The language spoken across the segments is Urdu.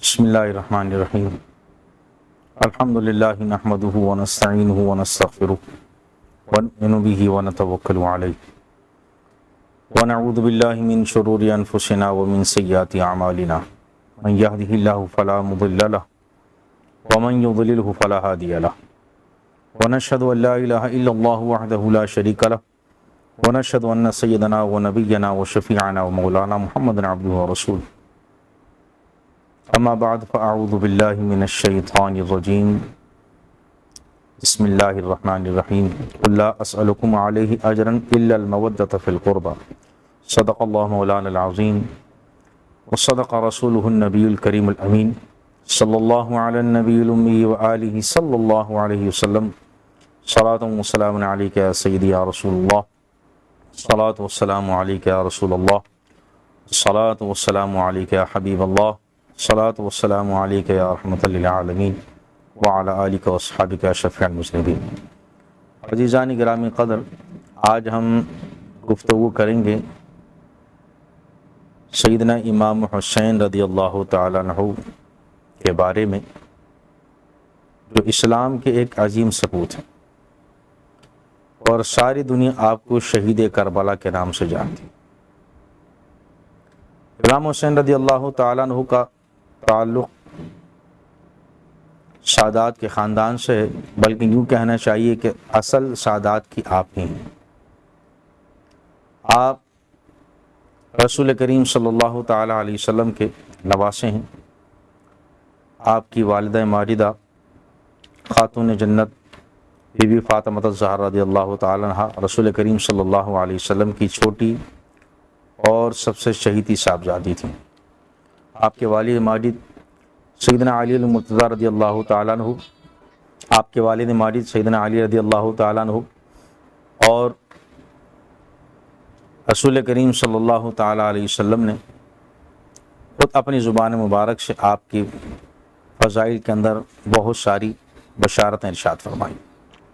بسم اللہ الرحمن الرحیم الحمد للہ نحمدہ ونستعینہ ونستغفرہ ونؤمن بہ ونتوکل علیہ ونعوذ باللہ من شرور انفسنا ومن سیئات اعمالنا من یہدہ اللہ فلا مضل لہ ومن یضللہ فلا ہادی لہ ونشہد ان لا الہ الا اللہ وحدہ لا شریک لہ ونشہد ان سیدنا ونبینا وشفیعنا ومولانا محمد عبدہ ورسولہ اما بعد فاعوذ باللہ من الشیطان الرجیم بسم اللہ الرحمن الرحیم قل لا اسألکم علیہ اجرا الا المودۃ فی القربى صدق اللہ مولانا العظیم وصدق رسولہ النبی الکریم الامین صلی اللہ علی النبی الامی وآلہ صلی اللہ علیہ وسلم صلاۃ وسلام علیک یا سیدی یا رسول اللہ صلاۃ والسلام علیک یا رسول اللہ صلاۃ والسلام علیک یا حبیب اللہ صلاۃ والسلام علیک یا رحمۃ للعالمین وعلی آلک واصحابک شفیع المذنبین۔ عزیزان گرامی قدر، آج ہم گفتگو کریں گے سیدنا امام حسین رضی اللہ تعالیٰ عنہ کے بارے میں، جو اسلام کے ایک عظیم سپوت ہیں اور ساری دنیا آپ کو شہید کربلا کے نام سے جانتی۔ امام حسین رضی اللہ تعالیٰ عنہ کا تعلق سادات کے خاندان سے ہے، بلکہ یوں کہنا چاہیے کہ اصل سادات کی آپ ہی ہیں۔ آپ رسول کریم صلی اللہ تعالیٰ علیہ وسلم کے نواسے ہیں۔ آپ کی والدہ ماجدہ خاتون جنت بی بی فاطمہ الزہرا رضی اللہ تعالیٰ عنہا رسول کریم صلی اللہ علیہ وسلم کی چھوٹی اور سب سے شہیدی صاحبزادی تھیں۔ آپ کے والد ماجد سیدنا علی المرتضیٰ رضی اللہ تعالیٰ عنہ، آپ کے والد ماجد سیدنا علی رضی اللہ تعالیٰ عنہ، اور رسول کریم صلی اللہ تعالیٰ علیہ وسلم نے خود اپنی زبان مبارک سے آپ کی فضائل کے اندر بہت ساری بشارتیں ارشاد فرمائی۔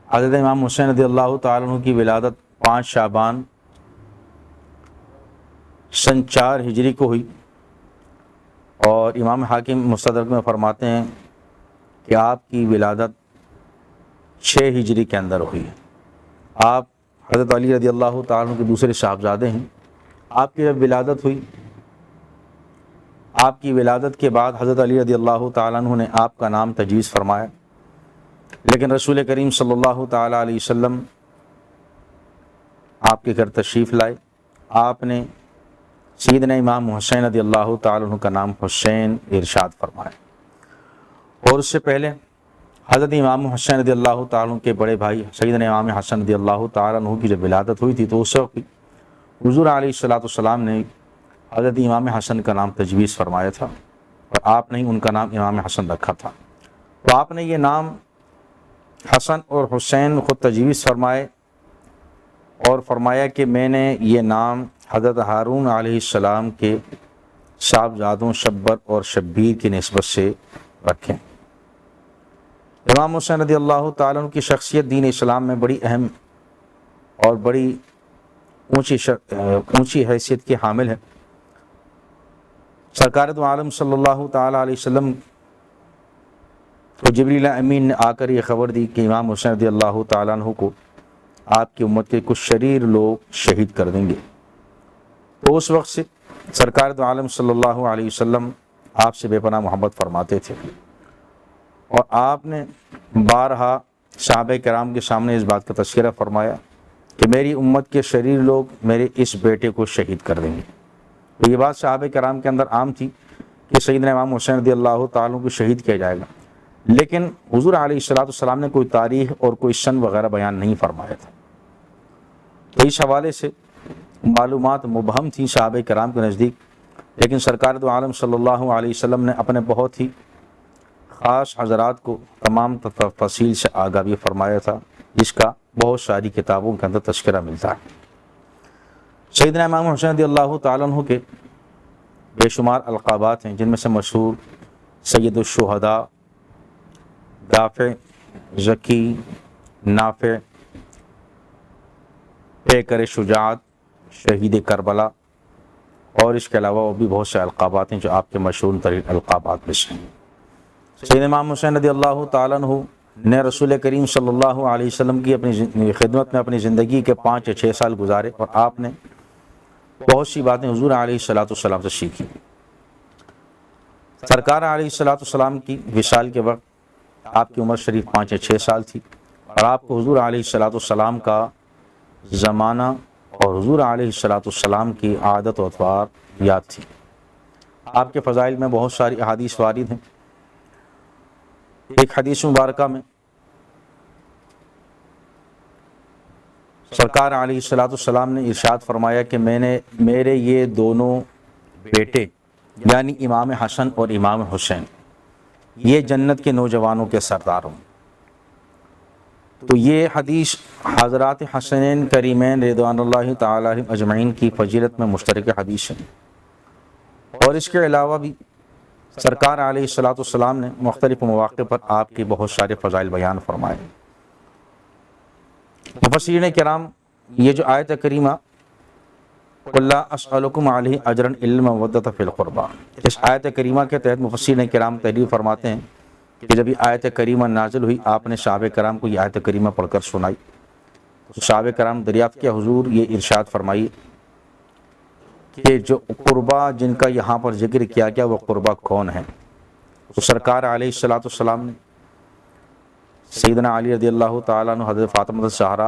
حضرت امام حسین رضی اللہ تعالیٰ عنہ کی ولادت 5 شعبان سن 4 ہجری کو ہوئی، اور امام حاکم مستدرک میں فرماتے ہیں کہ آپ کی ولادت 6 ہجری کے اندر ہوئی ہے۔ آپ حضرت علی رضی اللہ تعالیٰ عنہ کے دوسرے صاحبزادے ہیں۔ آپ کی جب ولادت ہوئی، آپ کی ولادت کے بعد حضرت علی رضی اللہ تعالیٰ عنہ نے آپ کا نام تجویز فرمایا، لیکن رسول کریم صلی اللہ تعالیٰ علیہ وسلم آپ کے گھر تشریف لائے۔ آپ نے سیدنا امام حسین رضی اللہ تعالیٰ عنہ کا نام حسین ارشاد فرمایا، اور اس سے پہلے حضرت امام حسین رضی اللہ تعالیٰ عنہ کے بڑے بھائی سیدنا امام حسن رضی اللہ تعالیٰ عنہ کی جب ولادت ہوئی تھی تو اس وقت حضور علیہ الصلوۃ والسلام نے حضرت امام حسن کا نام تجویز فرمایا تھا، اور آپ نے ان کا نام امام حسن رکھا تھا۔ تو آپ نے یہ نام حسن اور حسین خود تجویز فرمائے، اور فرمایا کہ میں نے یہ نام حضرت ہارون علیہ السلام کے صاحبزادوں شبر اور شبیر کی نسبت سے رکھیں۔ امام حسین رضی اللہ تعالیٰ عنہ کی شخصیت دین اسلام میں بڑی اہم اور بڑی اونچی حیثیت کے حامل ہے۔ سرکار دو عالم صلی اللہ تعالیٰ علیہ وسلم کو جبریل امین نے آ کر یہ خبر دی کہ امام حسین رضی اللہ تعالیٰ عنہ کو آپ کی امت کے کچھ شریر لوگ شہید کر دیں گے۔ تو اس وقت سے سرکار دو عالم صلی اللہ علیہ وسلم آپ سے بے پناہ محبت فرماتے تھے، اور آپ نے بارہا صحابہ کرام کے سامنے اس بات کا تذکرہ فرمایا کہ میری امت کے شریر لوگ میرے اس بیٹے کو شہید کر دیں گے۔ تو یہ بات صحابہ کرام کے اندر عام تھی کہ سیدنا امام حسین رضی اللہ تعالیٰ عنہ کو شہید کیا جائے گا، لیکن حضور علیہ الصلوۃ والسلام نے کوئی تاریخ اور کوئی سن وغیرہ بیان نہیں فرمایا تھا۔ تو اس حوالے سے معلومات مبہم تھیں صحابہ کرام کے نزدیک، لیکن سرکار دو عالم صلی اللہ علیہ وسلم نے اپنے بہت ہی خاص حضرات کو تمام تفصیل سے آگاہ بھی فرمایا تھا، جس کا بہت ساری کتابوں کے اندر تذکرہ ملتا ہے۔ سیدنا امام حسین رضی اللہ تعالیٰ عنہ کے بے شمار القابات ہیں، جن میں سے مشہور سید الشہداء، دافع، ذکی، نافع، پیکر شجاعت، شہید کربلا، اور اس کے علاوہ بھی بہت سے القابات ہیں جو آپ کے مشہور ترین القابات میں سے ہیں۔ سیدنا امام حسین رضی اللہ تعالیٰ عنہ نے رسول کریم صلی اللہ علیہ وسلم کی اپنی خدمت میں اپنی زندگی کے 5 یا 6 سال گزارے، اور آپ نے بہت سی باتیں حضور علیہ السلام سے سیکھی۔ سرکار علیہ السلام کی وصال کے وقت آپ کی عمر شریف 5 یا 6 سال تھی، اور آپ کو حضور علیہ السلام کا زمانہ اور حضور علیہ السلام کی عادت و اطوار یاد تھی۔ آپ کے فضائل میں بہت ساری احادیث وارد ہیں۔ ایک حدیث مبارکہ میں سرکار علیہ السلام نے ارشاد فرمایا کہ میرے یہ دونوں بیٹے یعنی امام حسن اور امام حسین یہ جنت کے نوجوانوں کے سردار ہوں۔ تو یہ حدیث حضرات حسنین کریمین رضوان اللہ تعالی علیہم اجمعین کی فضیلت میں مشترک حدیث ہے، اور اس کے علاوہ بھی سرکار علیہ السلام نے مختلف مواقع پر آپ کی بہت سارے فضائل بیان فرمائے۔ مفسرین کرام یہ جو آیت کریمہ قُل لا اسألکم علیہ اجرا الا المودۃ فی القربی، اس آیت کریمہ کے تحت مفسرین کرام تحریر فرماتے ہیں کہ جب یہ آیت کریمہ نازل ہوئی آپ نے صحابہ کرام کو یہ آیت کریمہ پڑھ کر سنائی، تو صحابہ کرام دریافت کیا حضور یہ ارشاد فرمائی کہ جو قربا جن کا یہاں پر ذکر کیا گیا وہ قربا کون ہے؟ تو سرکار علیہ السلام نے سیدنا علی رضی اللہ تعالیٰ عنہ، حضرت فاطمہ الزہرا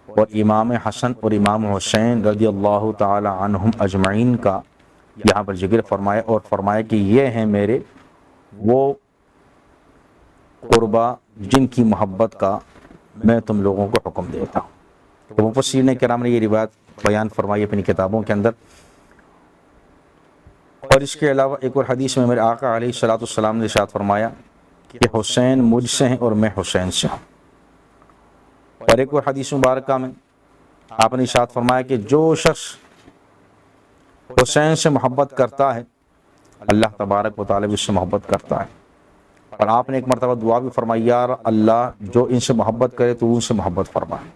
اور امام حسن اور امام حسین رضی اللہ تعالیٰ عنہم اجمعین کا یہاں پر ذکر فرمایا، اور فرمایا کہ یہ ہیں میرے وہ قربا جن کی محبت کا میں تم لوگوں کو حکم دیتا ہوں۔ تو مفسرین کرام نے یہ روایت بیان فرمائی اپنی کتابوں کے اندر۔ اور اس کے علاوہ ایک اور حدیث میں میرے آقا علیہ السلام نے ارشاد فرمایا کہ حسین مجھ سے ہیں اور میں حسین سے ہوں۔ اور ایک اور حدیث مبارکہ میں آپ نے ارشاد فرمایا کہ جو شخص حسین سے محبت کرتا ہے اللہ تبارک و تعالی اس سے محبت کرتا ہے، اور آپ نے ایک مرتبہ دعا بھی فرمائی یا اللہ جو ان سے محبت کرے تو ان سے محبت فرمائے،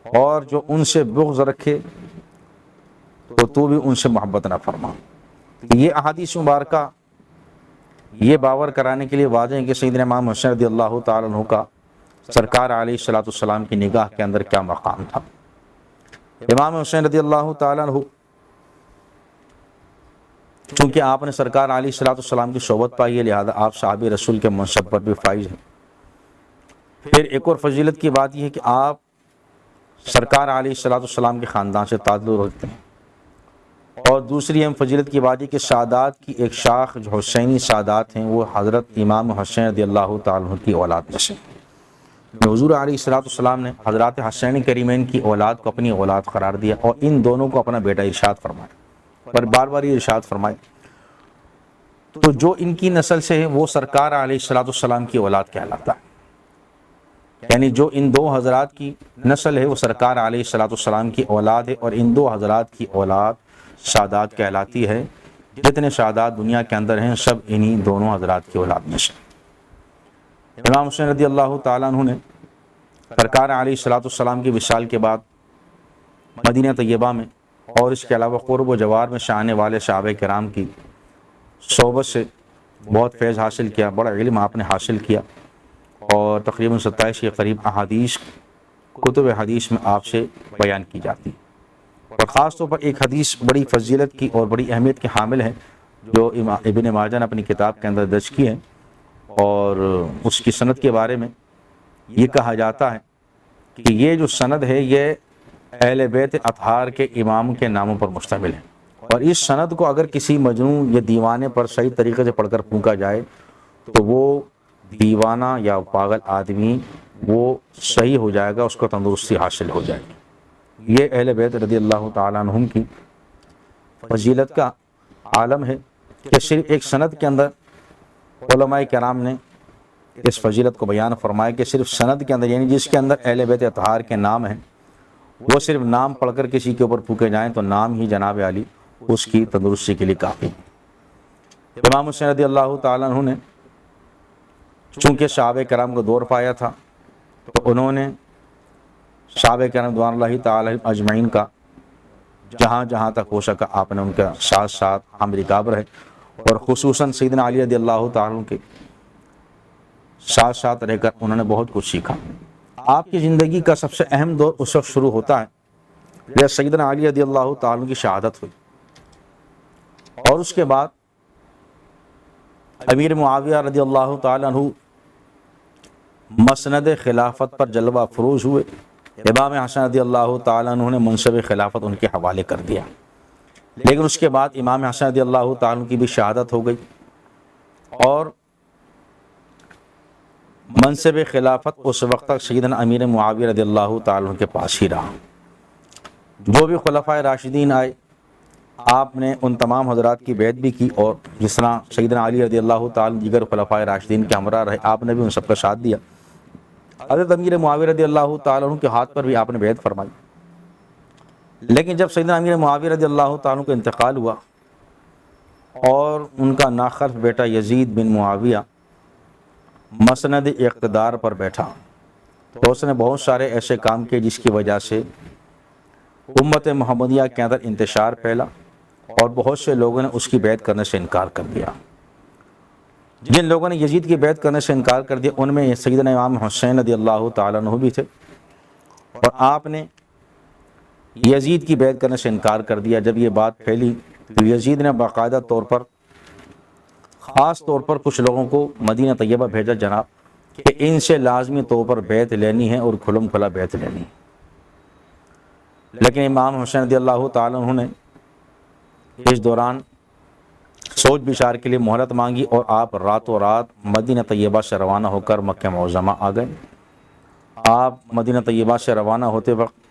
اور جو ان سے بغض رکھے تو بھی ان سے محبت نہ فرما۔ یہ احادیث مبارکہ یہ باور کرانے کے لیے واضح ہے کہ سیدنا امام حسین رضی اللہ تعالیٰ عنہ کا سرکار علیہ السلام کی نگاہ کے اندر کیا مقام تھا۔ امام حسین رضی اللہ تعالیٰ عنہ چونکہ آپ نے سرکار علیہ السلام کی صحبت پائی ہے، لہذا آپ صحابی رسول کے منصب پر بھی فائز ہیں۔ پھر ایک اور فضیلت کی بات یہ ہے کہ آپ سرکار علیہ السلام کے خاندان سے تعلق رکھتے ہیں، اور دوسری اہم فضیلت کی بات یہ کہ سادات کی ایک شاخ جو حسینی سادات ہیں وہ حضرت امام حسین رضی اللہ تعالیٰ عنہ کی اولاد میں سے۔ حضور علیہ السلام نے حضرات حسین کریمین کی اولاد کو اپنی اولاد قرار دیا، اور ان دونوں کو اپنا بیٹا ارشاد فرمایا، پر بار بار یہ ارشاد فرمائے۔ تو جو ان کی نسل سے ہے وہ سرکار علیہ السلام کی اولاد کہلاتا ہے، یعنی جو ان دو حضرات کی نسل ہے وہ سرکار علیہ السلام کی اولاد ہے، اور ان دو حضرات کی اولاد سادات کہلاتی ہے۔ جتنے سادات دنیا کے اندر ہیں سب انہی دونوں حضرات کی اولاد میں سے۔ امام حسین رضی اللہ تعالیٰ عنہ نے سرکار علیہ السلام کی وصال کے بعد مدینہ طیبہ میں اور اس کے علاوہ قرب و جوار میں آنے والے صحابہ کرام کی صحبت سے بہت فیض حاصل کیا، بڑا علم آپ نے حاصل کیا، اور تقریباً 27 کے قریب احادیث کتب حدیث میں آپ سے بیان کی جاتی، اور خاص طور پر ایک حدیث بڑی فضیلت کی اور بڑی اہمیت کے حامل ہے جو ابن ماجہ نے اپنی کتاب کے اندر درج کی ہے، اور اس کی سند کے بارے میں یہ کہا جاتا ہے کہ یہ جو سند ہے یہ اہل بیت اطہار کے امام کے ناموں پر مشتمل ہے، اور اس سند کو اگر کسی مجنون یا دیوانے پر صحیح طریقے سے پڑھ کر پھونکا جائے تو وہ دیوانہ یا پاگل آدمی وہ صحیح ہو جائے گا، اس کو تندرستی حاصل ہو جائے گی۔ یہ اہل بیت رضی اللہ تعالیٰ عنہم کی فضیلت کا عالم ہے کہ صرف ایک سند کے اندر علماء کرام نے اس فضیلت کو بیان فرمایا کہ صرف سند کے اندر، یعنی جس کے اندر اہل بیت اطہار کے نام ہیں، وہ صرف نام پڑھ کر کسی کے اوپر پھونکے جائیں تو نام ہی جناب علی اس کی تندرستی کے لیے کافی۔ امام حسین رضی اللہ تعالیٰ عنہ نے چونکہ صحابہ کرام کو دور پایا تھا تو انہوں نے صحابہ کرام رضوان اللہ تعالیٰ اجمعین کا جہاں جہاں تک ہو سکا آپ نے ان کے ساتھ ساتھ امریکہ رہے، اور خصوصاً سیدنا علی رضی اللہ تعالیٰ کے ساتھ ساتھ رہ کر انہوں نے بہت کچھ سیکھا۔ آپ کی زندگی کا سب سے اہم دور اس وقت شروع ہوتا ہے جب سیدنا علی رضی اللہ تعالیٰ کی شہادت ہوئی، اور اس کے بعد امیر معاویہ رضی اللہ تعالیٰ عنہ مسند خلافت پر جلوہ افروز ہوئے۔ امام حسن رضی اللہ تعالیٰ عنہ نے منصب خلافت ان کے حوالے کر دیا، لیکن اس کے بعد امام حسن رضی اللہ تعالیٰ عنہ کی بھی شہادت ہو گئی، اور منصب خلافت اس وقت تک سیدنا امیر معاویہ رضی اللہ تعالیٰ عنہ کے پاس ہی رہا۔ جو بھی خلفائے راشدین آئے آپ نے ان تمام حضرات کی بیعت بھی کی، اور جس طرح سیدنا علی رضی اللہ تعالیٰ دیگر خلفائے راشدین کے ہمراہ رہے، آپ نے بھی ان سب کا ساتھ دیا۔ حضرت امیر معاویہ رضی اللہ تعالیٰ عنہ کے ہاتھ پر بھی آپ نے بیعت فرمائی، لیکن جب سیدنا امیر معاویہ رضی اللہ تعالیٰ عنہ کا انتقال ہوا اور ان کا ناخلف بیٹا یزید بن معاویہ مسند اقتدار پر بیٹھا، تو اس نے بہت سارے ایسے کام کیے جس کی وجہ سے امت محمدیہ کے اندر انتشار پھیلا، اور بہت سے لوگوں نے اس کی بیعت کرنے سے انکار کر دیا۔ جن لوگوں نے یزید کی بیعت کرنے سے انکار کر دیا ان میں سیدنا امام حسین رضی اللہ تعالیٰ عنہ بھی تھے، اور آپ نے یزید کی بیعت کرنے سے انکار کر دیا۔ جب یہ بات پھیلی تو یزید نے باقاعدہ طور پر خاص طور پر کچھ لوگوں کو مدینہ طیبہ بھیجا جناب کہ ان سے لازمی طور پر بیعت لینی ہے اور کھلم کھلا بیعت لینی ہے، لیکن امام حسین رضی اللہ تعالیٰ عنہ نے اس دوران سوچ بچار کے لیے مہلت مانگی، اور آپ راتوں رات مدینہ طیبہ سے روانہ ہو کر مکہ معظمہ آ گئے۔ آپ مدینہ طیبہ سے روانہ ہوتے وقت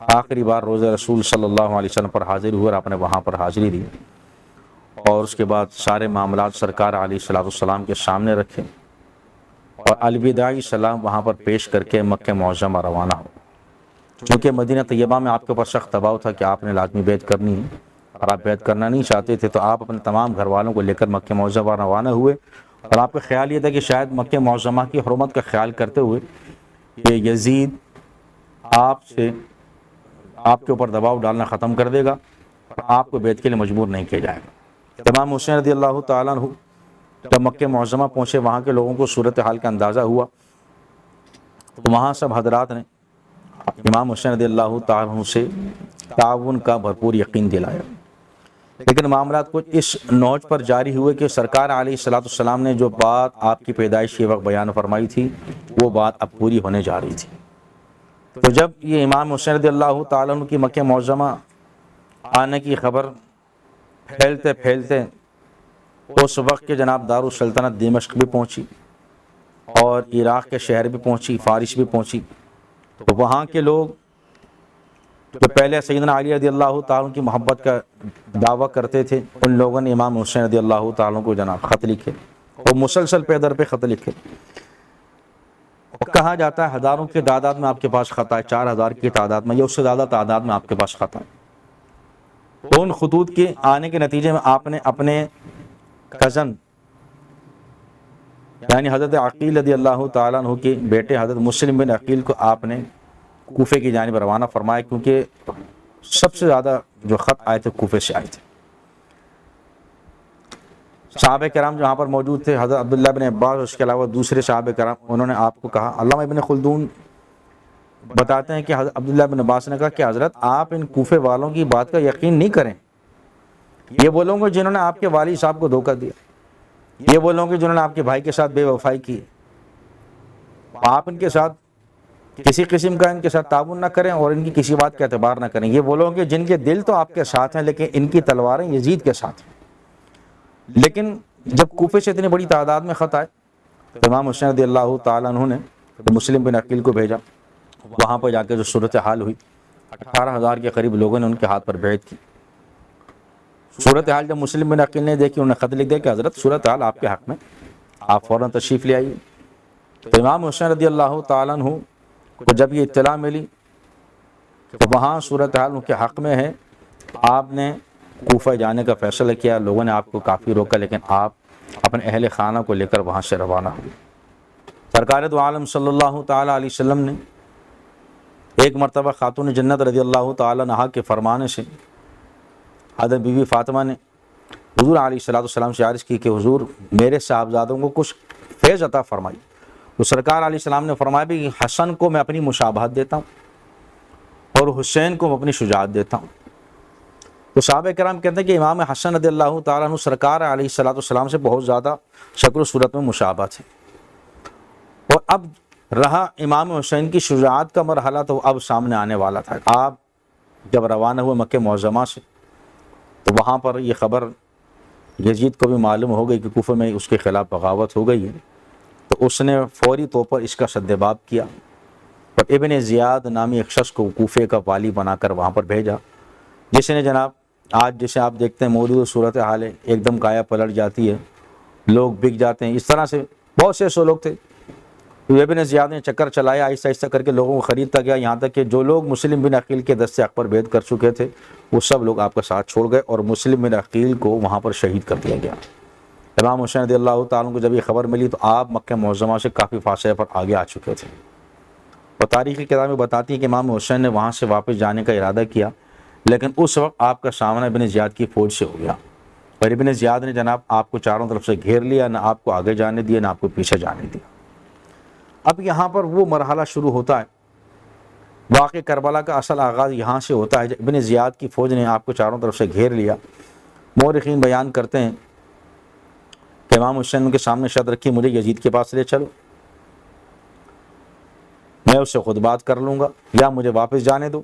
آخری بار روزہ رسول صلی اللہ علیہ وسلم پر حاضر ہوئے، اور آپ نے وہاں پر حاضری دی، اور اس کے بعد سارے معاملات سرکار علیہ السلام کے سامنے رکھے، اور الوداعی سلام وہاں پر پیش کر کے مکہ معظمہ روانہ ہو۔ چونکہ مدینہ طیبہ میں آپ کے اوپر سخت دباؤ تھا کہ آپ نے لازمی بیعت کرنی ہے، اور آپ بیعت کرنا نہیں چاہتے تھے، تو آپ اپنے تمام گھر والوں کو لے کر مکہ معظمہ روانہ ہوئے، اور آپ کا خیال یہ تھا کہ شاید مکہ معظمہ کی حرمت کا خیال کرتے ہوئے کہ یزید آپ کے اوپر دباؤ ڈالنا ختم کر دے گا، اور آپ کو بیعت کے لیے مجبور نہیں کیا جائے گا۔ امام حسین رضی اللہ تعالیٰ عنہ جب مکہ معظمہ پہنچے، وہاں کے لوگوں کو صورتحال کا اندازہ ہوا، تو وہاں سب حضرات نے امام حسین رضی اللہ تعالیٰ عنہ سے تعاون کا بھرپور یقین دلایا، لیکن معاملات کچھ اس نوچ پر جاری ہوئے کہ سرکار علیہ السلام نے جو بات آپ کی پیدائش کے وقت بیان فرمائی تھی وہ بات اب پوری ہونے جا رہی تھی۔ تو جب یہ امام حسین رضی اللہ تعالیٰ عنہ کی مکہ معظمہ آنے کی خبر پھیلتے پھیلتے اس وقت کے جناب دارالسلطنت دمشق بھی پہنچی، اور عراق کے شہر بھی پہنچی، فارس بھی پہنچی، تو وہاں کے لوگ جو پہلے سیدنا علی رضی اللہ تعالیٰ کی محبت کا دعویٰ کرتے تھے، ان لوگوں نے امام حسین رضی اللہ تعالیٰ کو جناب خط لکھے، اور مسلسل پہ در پہ خط لکھے، اور کہا جاتا ہے ہزاروں کی تعداد میں آپ کے پاس خط آئے، 4000 کی تعداد میں یا اس سے زیادہ تعداد میں آپ کے پاس خط آئے۔ تو ان خطوط کے آنے کے نتیجے میں آپ نے اپنے کزن یعنی حضرت عقیل رضی اللہ تعالیٰ عنہ کے بیٹے حضرت مسلم بن عقیل کو آپ نے کوفے کی جانب روانہ فرمایا، کیونکہ سب سے زیادہ جو خط آئے تھے کوفے سے آئے تھے۔ صحابہ کرام جو وہاں پر موجود تھے، حضرت عبداللہ بن عباس، اس کے علاوہ دوسرے صحابہ کرام، انہوں نے آپ کو کہا، علامہ ابن خلدون بتاتے ہیں کہ حضرت عبداللہ بن عباس نے کہا کہ حضرت آپ ان کوفے والوں کی بات کا یقین نہیں کریں، یہ وہ لوگ جنہوں نے آپ کے والد صاحب کو دھوکہ دیا، یہ وہ لوگ جنہوں نے آپ کے بھائی کے ساتھ بے وفائی کی، آپ ان کے ساتھ کسی قسم کا ان کے ساتھ تعاون نہ کریں اور ان کی کسی بات کا اعتبار نہ کریں۔ یہ وہ لوگ ہیں جن کے دل تو آپ کے ساتھ ہیں لیکن ان کی تلواریں یزید کے ساتھ ہیں۔ لیکن جب کوفے سے اتنی بڑی تعداد میں خط آئے تو امام حسین رضی اللہ تعالیٰ عنہ نے مسلم بن عقیل کو بھیجا، وہاں پر جا کے جو صورتحال ہوئی، 18,000 کے قریب لوگوں نے ان کے ہاتھ پر بیعت کی۔ صورتحال جب مسلم بن عقیل نے دیکھی، انہوں نے خط لکھ دیا کہ حضرت صورتحال آپ کے حق میں، آپ فوراً تشریف لے آئیے۔ تو امام حسین رضی اللہ تعالیٰ عنہ کو جب یہ اطلاع ملی تو وہاں صورتحال ان کے حق میں ہے، آپ نے کوفہ جانے کا فیصلہ کیا۔ لوگوں نے آپ کو کافی روکا لیکن آپ اپنے اہل خانہ کو لے کر وہاں سے روانہ ہوئے۔ سرکار دو عالم صلی اللہ تعالیٰ علیہ وسلم نے ایک مرتبہ خاتون جنت رضی اللہ تعالی عنہا کے فرمانے سے حضرت بی بی فاطمہ نے حضور علیہ الصلوۃ والسلام سے عرض کی کہ حضور میرے صاحبزادوں کو کچھ فیض عطا فرمائی. تو سرکار علیہ السلام نے فرمایا بھی حسن کو میں اپنی مشابہت دیتا ہوں اور حسین کو میں اپنی شجاعت دیتا ہوں. تو صحابہ کرام کہتے ہیں کہ امام حسن رضی اللہ تعالیٰ عنہ سرکار علیہ الصلوۃ والسلام سے بہت زیادہ شکل و صورت میں مشابہت ہے. اور اب رہا امام حسین کی شجاعت کا مرحلہ تو اب سامنے آنے والا تھا. آپ جب روانہ ہوئے مکہ معظمہ سے تو وہاں پر یہ خبر یزید کو بھی معلوم ہو گئی کہ کوفہ میں اس کے خلاف بغاوت ہو گئی ہے. تو اس نے فوری طور پر اس کا سدباب کیا اور ابن زیاد نامی ایک شخص کو کوفے کا والی بنا کر وہاں پر بھیجا، جس نے جناب آج جسے آپ دیکھتے ہیں موجود صورت حال ہے، ایک دم کایا پلٹ جاتی ہے، لوگ بک جاتے ہیں. اس طرح سے بہت سے ایسے لوگ تھے. ابن زیاد نے چکر چلایا، آہستہ آہستہ کر کے لوگوں کو خریدتا گیا، یہاں تک کہ جو لوگ مسلم بن عقیل کے دست اکبر بیعت کر چکے تھے وہ سب لوگ آپ کا ساتھ چھوڑ گئے اور مسلم بن عقیل کو وہاں پر شہید کر دیا گیا. امام حسین رضی اللہ تعالیٰ کو جب یہ خبر ملی تو آپ مکہ معظمہ سے کافی فاصلے پر آگے آ چکے تھے. اور تاریخی کتابیں بتاتی ہیں کہ امام حسین نے وہاں سے واپس جانے کا ارادہ کیا، لیکن اس وقت آپ کا سامنا ابن زیاد کی فوج سے ہو گیا اور ابن زیاد نے جناب آپ کو چاروں طرف سے گھیر لیا، نہ آپ کو آگے جانے دیا نہ آپ کو پیچھے جانے دیا. اب یہاں پر وہ مرحلہ شروع ہوتا ہے، واقع کربلا کا اصل آغاز یہاں سے ہوتا ہے. ابن زیاد کی فوج نے آپ کو چاروں طرف سے گھیر لیا. مورخین بیان کرتے ہیں کہ امام حسین ان کے سامنے شرط رکھی، مجھے یزید کے پاس لے چلو، میں اس سے خود بات کر لوں گا یا مجھے واپس جانے دو.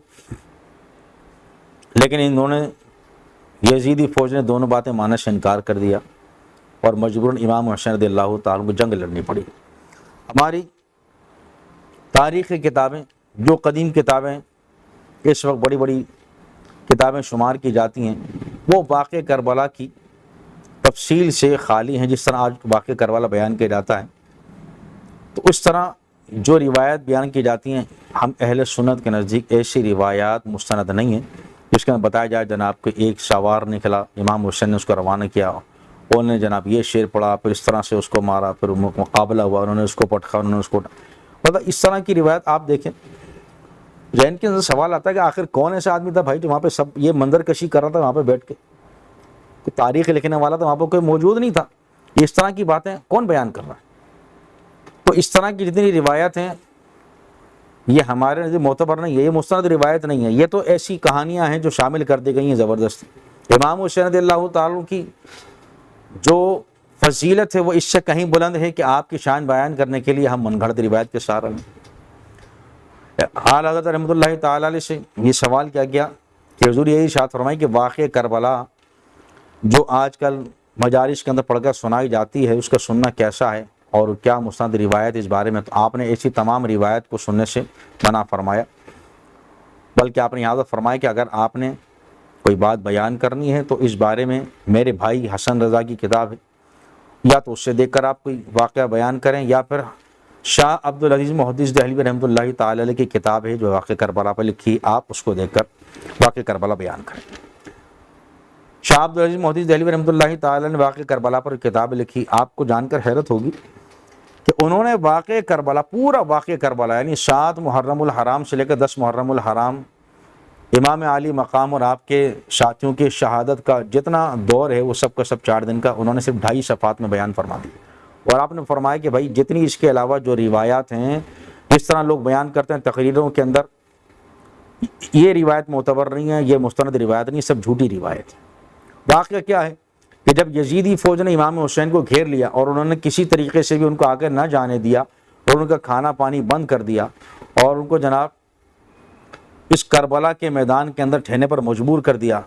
لیکن انہوں نے یزیدی فوج نے دونوں باتیں ماننے سے انکار کر دیا اور مجبوراً امام حسین رضی اللہ تعالیٰ کو جنگ لڑنی پڑی. ہماری تاریخی کتابیں جو قدیم کتابیں اس وقت بڑی بڑی کتابیں شمار کی جاتی ہیں وہ واقع کربلا کی تفصیل سے خالی ہیں. جس طرح آج واقع کربلا بیان کیا جاتا ہے تو اس طرح جو روایت بیان کی جاتی ہیں ہم اہل سنت کے نزدیک ایسی روایات مستند نہیں ہیں جس کے میں بتایا جائے جناب کہ ایک سوار نکلا، امام حسین نے اس کو روانہ کیا، انہوں نے جناب یہ شعر پڑھا، پھر اس طرح سے اس کو مارا، پھر مقابلہ ہوا، انہوں نے اس کو پٹخا، انہوں نے اس کو مطلب اس طرح کی روایت آپ دیکھیں. ذہن کے اندر سوال آتا ہے کہ آخر کون ایسا آدمی تھا بھائی جو وہاں پہ سب یہ منظر کشی کر رہا تھا وہاں پہ بیٹھ کے، کوئی تاریخ لکھنے والا تھا وہاں پہ کوئی موجود نہیں تھا، اس طرح کی باتیں کون بیان کر رہا ہے؟ تو اس طرح کی جتنی روایت ہیں یہ ہمارے نزدیک معتبر نہیں ہے، یہ مستند روایت نہیں ہے، یہ تو ایسی کہانیاں ہیں جو شامل کر دی گئی ہیں زبردستی. امام حسین رضی اللہ تعالیٰ کی جو فضیلت ہے وہ اس سے کہیں بلند ہے کہ آپ کی شان بیان کرنے کے لیے ہم من گھڑت روایت کے سہارا لیں. اعلیٰ حضرت رحمۃ اللہ تعالیٰ علیہ سے یہ سوال کیا گیا کہ حضور یہی ارشاد فرمائی کہ واقع کربلا جو آج کل مجالس کے اندر پڑھ کر سنائی جاتی ہے اس کا سننا کیسا ہے اور کیا مستند روایت اس بارے میں؟ تو آپ نے ایسی تمام روایت کو سننے سے منع فرمایا، بلکہ آپ نے یہاں فرمایا کہ اگر آپ نے کوئی بات بیان کرنی ہے تو اس بارے میں میرے بھائی حسن رضا کی کتاب ہے، یا تو اس سے دیکھ کر آپ کوئی واقعہ بیان کریں، یا پھر شاہ عبدالعزیز محدث دہلوی رحمۃ اللہ تعالی علیہ کی کتاب ہے جو واقع کربلا پر لکھی، آپ اس کو دیکھ کر واقع کربلا بیان کریں. شاہ عبدالعزیز محدث دہلوی رحمۃ اللہ تعالی نے واقع کربلا پر کتاب لکھی. آپ کو جان کر حیرت ہوگی کہ انہوں نے واقع کربلا، پورا واقع کربلا یعنی 7 محرم الحرام سے لے کر 10 محرم الحرام، امام علی مقام اور آپ کے ساتھیوں کی شہادت کا جتنا دور ہے وہ سب کا سب 4 دن کا انہوں نے صرف 2.5 صفحات میں بیان فرما دی. اور آپ نے فرمایا کہ بھائی جتنی اس کے علاوہ جو روایات ہیں جس طرح لوگ بیان کرتے ہیں تقریروں کے اندر، یہ روایت معتبر نہیں ہے، یہ مستند روایت نہیں، سب جھوٹی روایت ہے. واقعہ کیا ہے کہ جب یزیدی فوج نے امام حسین کو گھیر لیا اور انہوں نے کسی طریقے سے بھی ان کو آگے نہ جانے دیا اور ان کا کھانا پانی بند کر دیا اور ان کو جناب اس کربلا کے میدان کے اندر ٹھہرنے پر مجبور کر دیا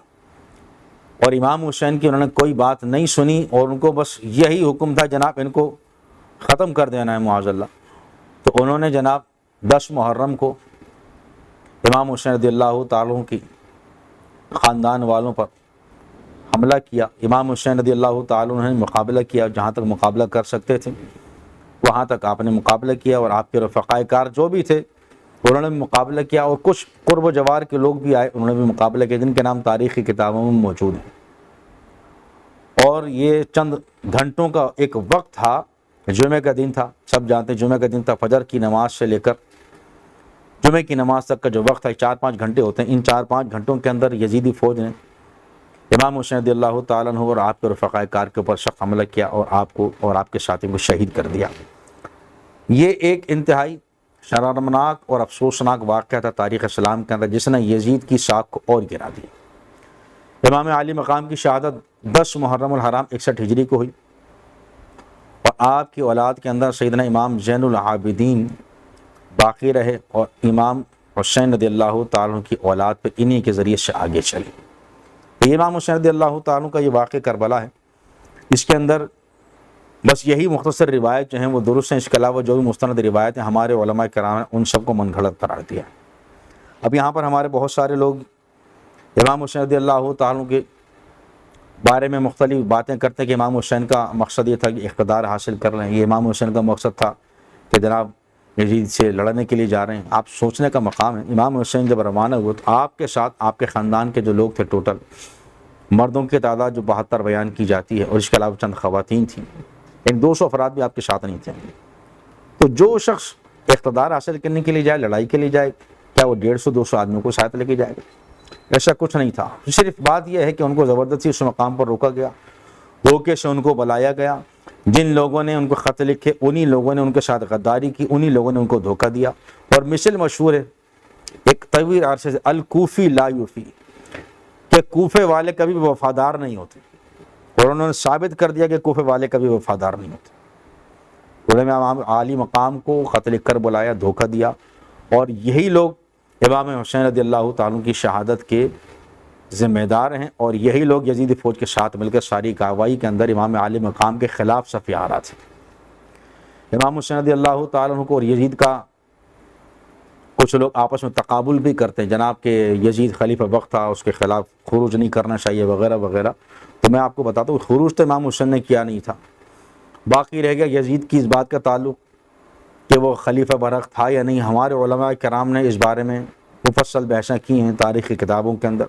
اور امام حسین کی انہوں نے کوئی بات نہیں سنی اور ان کو بس یہی حکم تھا جناب ان کو ختم کر دینا ہے معاذ اللہ، تو انہوں نے جناب 10 محرم کو امام حسین رضی اللہ تعالیٰ کی خاندان والوں پر حملہ کیا. امام حسین رضی اللہ تعالیٰ نے مقابلہ کیا، جہاں تک مقابلہ کر سکتے تھے وہاں تک آپ نے مقابلہ کیا اور آپ کے رفقائے کار جو بھی تھے انہوں نے بھی مقابلہ کیا اور کچھ قرب و جوار کے لوگ بھی آئے انہوں نے بھی مقابلہ کیا جن کے نام تاریخی کتابوں میں موجود ہیں. اور یہ چند گھنٹوں کا ایک وقت تھا، جمعہ کا دن تھا، سب جانتے ہیں جمعہ کا دن تھا، فجر کی نماز سے لے کر جمعے کی نماز تک کا جو وقت ہے 4-5 گھنٹے ہوتے ہیں، ان 4-5 گھنٹوں کے اندر یزیدی فوج نے امام حسین رضی اللہ تعالیٰ عنہ اور آپ کے رفقاء کار کے اوپر سخت حملہ کیا اور آپ کو اور آپ کے ساتھیوں کو شہید کر دیا۔ یہ ایک انتہائی شرمناک اور افسوسناک واقعہ تھا تاریخ اسلام کے اندر، جس نے یزید کی ساکھ کو اور گرا دیا۔ امام عالی مقام کی شہادت 10 محرم الحرام 61 ہجری کو ہوئی، اور آپ کی اولاد کے اندر سیدنا امام زین العابدین باقی رہے، اور امام حسین رضی اللہ تعالیٰ کی اولاد پہ انہی کے ذریعے سے آگے چلی۔ تو امام حسین رضی اللہ تعالیٰ کا یہ واقعہ کربلا ہے، اس کے اندر بس یہی مختصر روایت جو ہیں وہ درست ہیں، اس کے علاوہ جو بھی مستند روایت ہیں ہمارے علماء کرام نے ان سب کو من گھڑت قرار دیا۔ اب یہاں پر ہمارے بہت سارے لوگ امام حسین رضی اللہ تعالیٰ کے بارے میں مختلف باتیں کرتے ہیں کہ امام حسین کا مقصد یہ تھا کہ اقتدار حاصل کر لیں، یہ امام حسین کا مقصد تھا کہ جناب یزید سے لڑنے کے لیے جا رہے ہیں۔ آپ سوچنے کا مقام ہے، امام حسین جب روانہ ہوئے تو آپ کے ساتھ آپ کے خاندان کے جو لوگ تھے، ٹوٹل مردوں کی تعداد جو 72 بیان کی جاتی ہے، اور اس کے علاوہ چند خواتین تھیں، ان 200 افراد بھی آپ کے ساتھ نہیں تھے۔ تو جو شخص اقتدار حاصل کرنے کے لیے جائے، لڑائی کے لیے جائے، کیا وہ 150-200 آدمیوں کو ساتھ لے کے جائے گا؟ ایسا کچھ نہیں تھا۔ صرف بات یہ ہے کہ ان کو زبردستی اس مقام پر روکا گیا، دھوکے سے ان کو بلایا گیا، جن لوگوں نے ان کو خط لکھے انہی لوگوں نے ان کے ساتھ غداری کی، انہی لوگوں نے ان کو دھوکہ دیا۔ اور مثل مشہور ہے ایک طویل عرصے سے، الکوفی لا یوفی، کہ کوفے والے کبھی بھی وفادار نہیں ہوتے، اور انہوں نے ثابت کر دیا کہ کوفے والے کبھی وفادار نہیں ہوتے۔ انہوں نے امام عالی مقام کو خط لکھ کر بلایا، دھوکہ دیا، اور یہی لوگ امام حسین رضی اللہ تعالیٰ کی شہادت کے ذمہ دار ہیں، اور یہی لوگ یزیدی فوج کے ساتھ مل کر ساری کارروائی کے اندر امام عالی مقام کے خلاف صف آرا تھے۔ امام حسین رضی اللہ تعالیٰ کو اور یزید کا کچھ لوگ آپس میں تقابل بھی کرتے ہیں، جناب کہ یزید خلیفہ وقت تھا، اس کے خلاف خروج نہیں کرنا چاہیے وغیرہ وغیرہ۔ تو میں آپ کو بتاتا ہوں خروج تو امام حسین نے کیا نہیں تھا، باقی رہ گیا یزید کی اس بات کا تعلق کہ وہ خلیفہ برحق تھا یا نہیں۔ ہمارے علماء کرام نے اس بارے میں مفصل بحثیں کی ہیں تاریخی کتابوں کے اندر،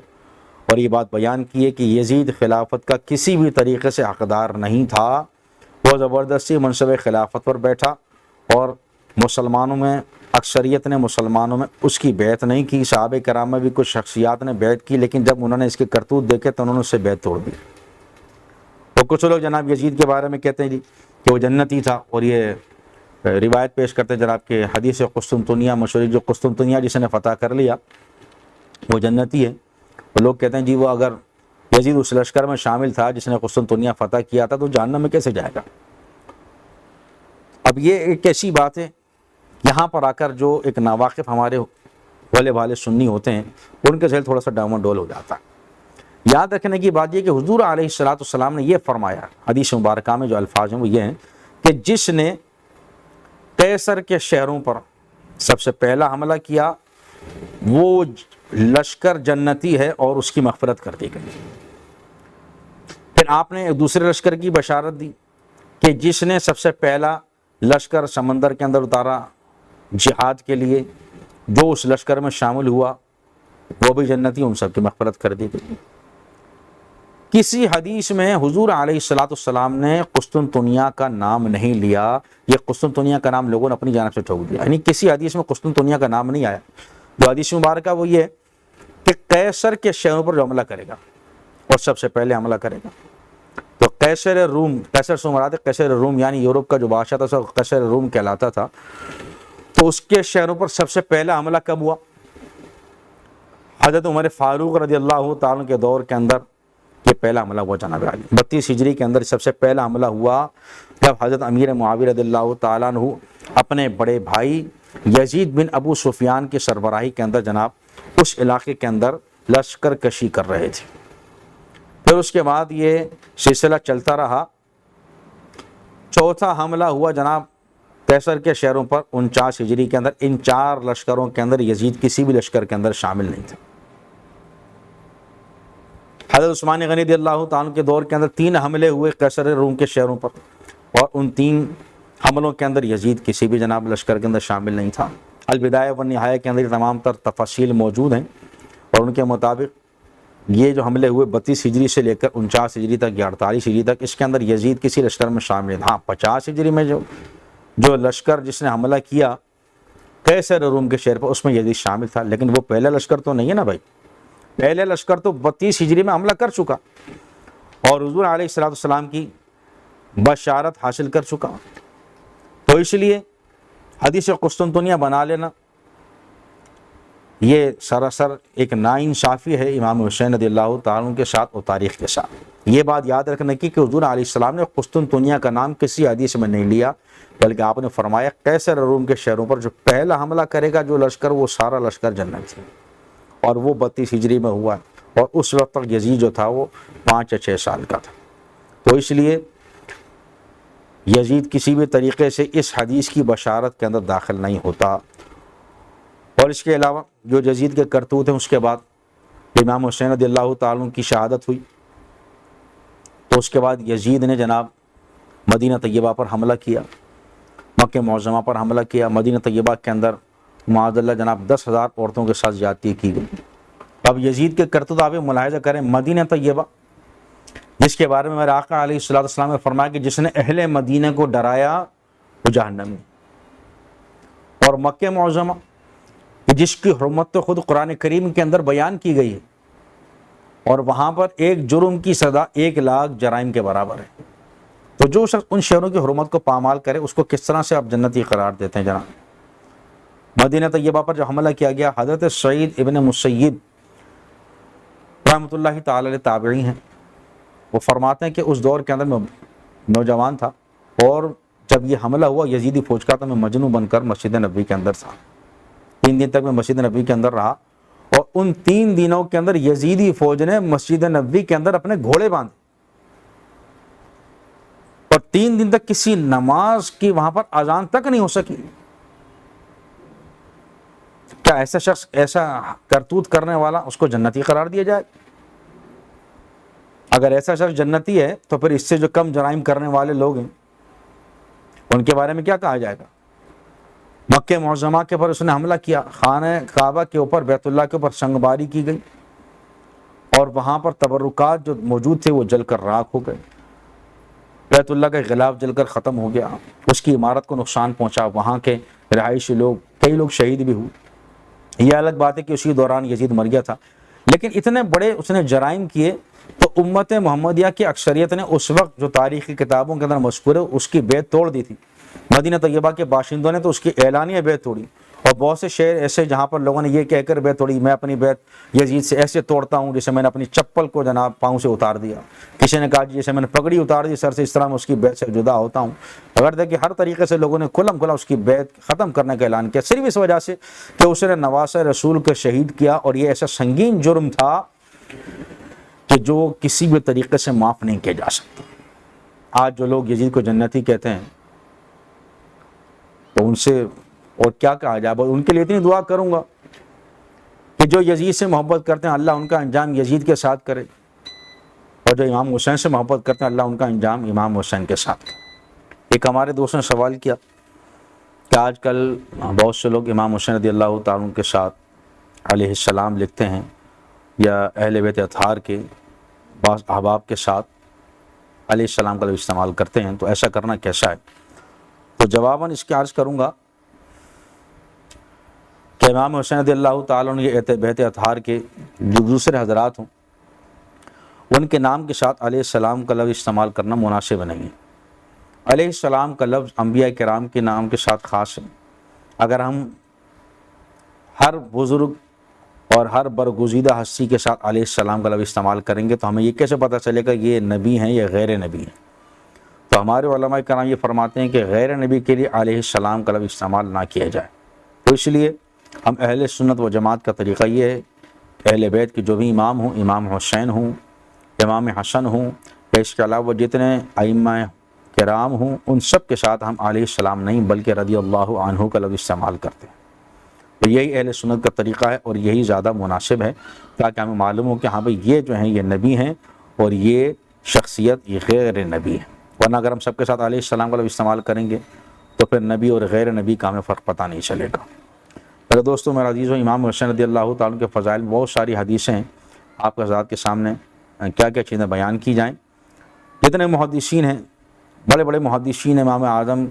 اور یہ بات بیان کی ہے کہ یزید خلافت کا کسی بھی طریقے سے حقدار نہیں تھا، وہ زبردستی منصب خلافت پر بیٹھا، اور مسلمانوں میں اکثریت نے مسلمانوں میں اس کی بیعت نہیں کی۔ صحابہ کرام میں بھی کچھ شخصیات نے بیعت کی، لیکن جب انہوں نے اس کے کرتوت دیکھے تو انہوں نے اس سے بیعت توڑ دی۔ اور کچھ لوگ جناب یزید کے بارے میں کہتے ہیں جی کہ وہ جنتی تھا، اور یہ روایت پیش کرتے ہیں جناب کہ حدیث قسطنطنیہ مشہور، جو قسطنطنیہ جس نے فتح کر لیا وہ جنتی ہے۔ وہ لوگ کہتے ہیں جی وہ اگر یزید اس لشکر میں شامل تھا جس نے قسطنطنیہ فتح کیا تھا تو جہنم میں کیسے جائے گا؟ اب یہ ایک ایسی بات ہے، یہاں پر آ کر جو ایک ناواقف ہمارے بھولے بھالے سنی ہوتے ہیں ان کے ذہن تھوڑا سا ڈاؤن ڈول ہو جاتا ہے۔ یاد رکھنے کی بات یہ کہ حضور علیہ الصلوۃ والسلام نے یہ فرمایا، حدیث مبارکہ میں جو الفاظ ہیں وہ یہ ہیں کہ جس نے قیصر کے شہروں پر سب سے پہلا حملہ کیا وہ لشکر جنتی ہے اور اس کی مغفرت کر دی گئی۔ پھر آپ نے ایک دوسرے لشکر کی بشارت دی کہ جس نے سب سے پہلا لشکر سمندر کے اندر اتارا جہاد کے لیے، جو اس لشکر میں شامل ہوا وہ بھی جنتی، ان سب کی مغفرت کر دی گئی۔ کسی حدیث میں حضور علیہ الصلوۃ والسلام نے قسطنطنیہ کا نام نہیں لیا، یہ قسطنطنیہ کا نام لوگوں نے اپنی جانب سے ٹھوک دیا، یعنی کسی حدیث میں قسطنطنیہ کا نام نہیں آیا۔ جو حدیث مبارکہ وہ یہ کہ قیصر کے شہروں پر جو حملہ کرے گا اور سب سے پہلے حملہ کرے گا تو قیصر روم، قیصر سے مراد ہے قیصر روم، یعنی یورپ کا جو بادشاہ تھا قیصر روم کہلاتا تھا، تو اس کے شہروں پر سب سے پہلا حملہ کب ہوا؟ حضرت عمر فاروق رضی اللہ تعالیٰ کے دور کے اندر یہ پہلا حملہ ہوا جناب عالی۔ 32 ہجری کے اندر سب سے پہلا حملہ ہوا جب حضرت امیر معاویہ رضی اللہ تعالیٰ عنہ اپنے بڑے بھائی یزید بن ابو سفیان کی سربراہی کے اندر جناب اس علاقے کے اندر لشکر کشی کر رہے تھے۔ پھر اس کے بعد یہ سلسلہ چلتا رہا۔ چوتھا حملہ ہوا جناب قیصر کے شہروں پر 49 ہجری کے اندر۔ ان 4 لشکروں کے اندر یزید کسی بھی لشکر کے اندر شامل نہیں تھا۔ حضرت عثمان غنی رضی اللہ تعالیٰ کے دور کے اندر 3 حملے ہوئے قیصر روم کے شہروں پر، اور ان 3 حملوں کے اندر یزید کسی بھی جناب لشکر کے اندر شامل نہیں تھا۔ البدایہ والنہایہ کے اندر تمام تر تفاصیل موجود ہیں، اور ان کے مطابق یہ جو حملے ہوئے 32 ہجری سے لے کر 49 ہجری تک یا 48 ہجری تک، اس کے اندر یزید کسی لشکر میں شامل ہے۔ ہاں 50 ہجری میں جو لشکر جس نے حملہ کیا قیصر روم کے شہر پر، اس میں یزید شامل تھا، لیکن وہ پہلا لشکر تو نہیں ہے نا بھائی، پہلے لشکر تو 32 ہجری میں حملہ کر چکا اور حضور علیہ السلام کی بشارت حاصل کر چکا. تو اس لیے حدیث قسطنطنیہ بنا لینا یہ سراسر ایک ناانصافی ہے امام حسین رضی اللہ تعالیٰ عنہ کے ساتھ اور تاریخ کے ساتھ. یہ بات یاد رکھنے کی کہ حضور علیہ السلام نے قسطنطنیہ کا نام کسی حدیث میں نہیں لیا، بلکہ آپ نے فرمایا قیصر روم کے شہروں پر جو پہلا حملہ کرے گا جو لشکر، وہ سارا لشکر جنت ہے. اور وہ 32 ہجری میں ہوا اور اس وقت تک یزید جو تھا وہ 5 یا 6 سال کا تھا. تو اس لیے یزید کسی بھی طریقے سے اس حدیث کی بشارت کے اندر داخل نہیں ہوتا. اور اس کے علاوہ جو یزید کے کرتوت ہیں، اس کے بعد امام حسین رضی اللہ تعالیٰ عنہ کی شہادت ہوئی تو اس کے بعد یزید نے جناب مدینہ طیبہ پر حملہ کیا، مکہ معظمہ پر حملہ کیا. مدینہ طیبہ کے اندر معاذ اللہ جناب 10,000 عورتوں کے ساتھ زیادتی کی گئی. اب یزید کے کرتوت آپ ملاحظہ کریں، مدینہ طیبہ جس کے بارے میں میرے آقا علیہ السلام نے فرمایا کہ جس نے اہل مدینہ کو ڈرایا وہ جہنمی، اور مکہ معظمہ جس کی حرمت تو خود قرآن کریم کے اندر بیان کی گئی ہے، اور وہاں پر ایک جرم کی سزا 1,00,000 جرائم کے برابر ہے. تو جو شخص ان شہروں کی حرمت کو پامال کرے اس کو کس طرح سے آپ جنتی قرار دیتے ہیں جناب. مدینہ طیبہ پر جو حملہ کیا گیا، حضرت سعید ابن مسیب رحمۃ اللہ تعالی علیہ تابعی ہیں، وہ فرماتے ہیں کہ اس دور کے اندر میں نوجوان تھا اور جب یہ حملہ ہوا یزیدی فوج کا تو میں مجنون بن کر مسجد نبوی کے اندر تھا. 3 دن تک میں مسجد نبوی کے اندر رہا اور ان 3 دنوں کے اندر یزیدی فوج نے مسجد نبوی کے اندر اپنے گھوڑے باندھے اور 3 دن تک کسی نماز کی وہاں پر اذان تک نہیں ہو سکی. کیا ایسا شخص، ایسا کرتوت کرنے والا، اس کو جنتی قرار دیا جائے؟ اگر ایسا شخص جنتی ہے تو پھر اس سے جو کم جرائم کرنے والے لوگ ہیں ان کے بارے میں کیا کہا جائے گا؟ مکہ معظمہ کے پر اس نے حملہ کیا، خانہ کعبہ کے اوپر، بیت اللہ کے اوپر سنگباری کی گئی اور وہاں پر تبرکات جو موجود تھے وہ جل کر راکھ ہو گئے. بیت اللہ کا غلاف جل کر ختم ہو گیا، اس کی عمارت کو نقصان پہنچا، وہاں کے رہائشی لوگ، کئی لوگ شہید بھی ہوئے. یہ الگ بات ہے کہ اسی دوران یزید مر گیا تھا، لیکن اتنے بڑے اس نے جرائم کیے تو امت محمدیہ کی اکثریت نے اس وقت جو تاریخی کتابوں کے اندر مذکور ہے اس کی بیعت توڑ دی تھی. مدینہ طیبہ کے باشندوں نے تو اس کی اعلانیہ بیعت توڑی، اور بہت سے شہر ایسے جہاں پر لوگوں نے یہ کہہ کر بیعت توڑی، میں اپنی بیعت یزید سے ایسے توڑتا ہوں جیسے میں نے اپنی چپل کو جناب پاؤں سے اتار دیا. کسی نے کہا جیسے میں نے پگڑی اتار دی سر سے، اس طرح میں اس کی بیعت سے جدا ہوتا ہوں. اگر دیکھیں ہر طریقے سے لوگوں نے کھلم کھلا اس کی بیعت ختم کرنے کا اعلان کیا، صرف اس وجہ سے کہ اس نے نواسہ رسول کو شہید کیا. اور یہ ایسا سنگین جرم تھا کہ جو کسی بھی طریقے سے معاف نہیں کیا جا سکتا. آج جو لوگ یزید کو جنتی کہتے ہیں تو ان سے اور کیا کہا جائے، ان کے لیے اتنی دعا کروں گا کہ جو یزید سے محبت کرتے ہیں اللہ ان کا انجام یزید کے ساتھ کرے، اور جو امام حسین سے محبت کرتے ہیں اللہ ان کا انجام امام حسین کے ساتھ کرے. ایک ہمارے دوست نے سوال کیا کہ آج کل بہت سے لوگ امام حسین رضی اللہ تعالیٰ عنہ کے ساتھ علیہ السلام لکھتے ہیں یا اہل بیت اطہار کے بعض احباب کے ساتھ علیہ السلام کا لفظ استعمال کرتے ہیں، تو ایسا کرنا کیسا ہے؟ تو جواباً اس کے عرض کروں گا کہ امام حسین رضی اللہ تعالیٰ عنہ یہ بیت اطہار کے جو دوسرے حضرات ہوں ان کے نام کے ساتھ علیہ السلام کا لفظ استعمال کرنا مناسب نہیں ہے. علیہ السلام کا لفظ انبیاء کرام کے نام کے ساتھ خاص ہے. اگر ہم ہر بزرگ اور ہر برگزیدہ ہستی کے ساتھ علیہ السلام کا لفظ استعمال کریں گے تو ہمیں یہ کیسے پتہ چلے گا یہ نبی ہیں یا غیر نبی ہیں؟ تو ہمارے علماء کرام یہ فرماتے ہیں کہ غیر نبی کے لیے علیہ السلام کا لفظ استعمال نہ کیا جائے. تو اس لیے ہم اہل سنت و جماعت کا طریقہ یہ ہے اہل بیت کے جو بھی امام ہوں، امام حسین ہوں، امام حسن ہوں، اس کے علاوہ جتنے ائمہ کرام ہوں، ان سب کے ساتھ ہم علیہ السلام نہیں بلکہ رضی اللہ عنہ کا لفظ استعمال کرتے ہیں. تو یہی اہل سنت کا طریقہ ہے اور یہی زیادہ مناسب ہے تاکہ ہمیں معلوم ہو کہ ہاں بھئی یہ جو ہیں یہ نبی ہیں اور یہ شخصیت یہ غیر نبی ہے. ورنہ اگر ہم سب کے ساتھ علیہ السلام کا لفظ استعمال کریں گے تو پھر نبی اور غیر نبی کا ہمیں فرق پتہ نہیں چلے گا. میرے دوستوں، میرے عزیزوں، امام حسین رضی اللہ تعالیٰ کے فضائل بہت ساری حدیثیں ہیں آپ کے حضرات کے سامنے کیا کیا چیزیں بیان کی جائیں. جتنے محدثین ہیں، بڑے بڑے محدثین، امام اعظم